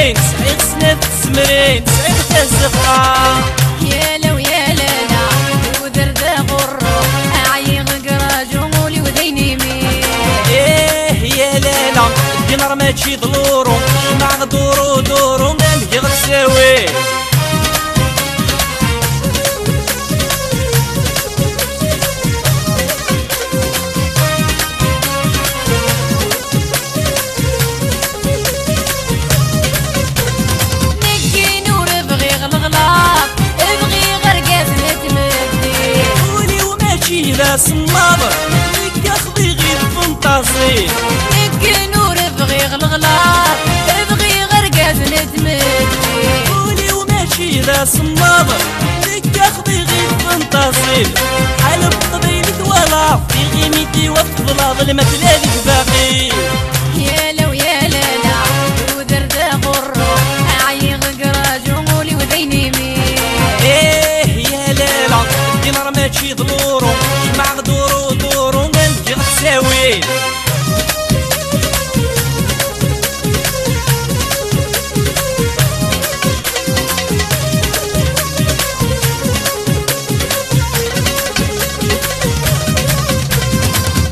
تسمرين سعيد سنة تسمرين سعيد تزغرا يا لو يا لالا ودرد غرو أعيغ قراجولي وديني مين ايه يا لالا الدينار ماشي ضلورو مع دورو دورو نلقى غتساوي لا صنابر لك اخذي غير فنطازي لك نور بغي الغلاط بغي غرقاز نتمدي قولي وماشي لا صنابر لك اخذي غير فنطازي حلب قبيلك ولا في غيميتي وفضل ظلمة ليالي باقي يا لو يا لالا ودرد غرو اعيغ قراجولي وديني مين ايه يا لالا الدينار ماشي ضلورو مع دورو دورو نلقى غتساوي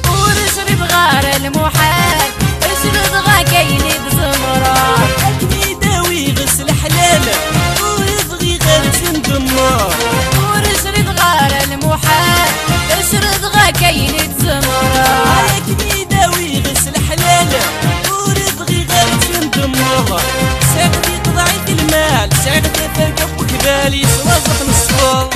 ونشرب غار المحال اشرب غا كايني بزمرة اكني داوي غسل حلال ويبغي غير تندمر ونشرب غار المحال اشرب غا كايني بزمرة اكني داوي غسل حلال ويبغي غير تندمر ساقدي تضعيف المال ساقدي فرقب وكبالي سوازق نصفر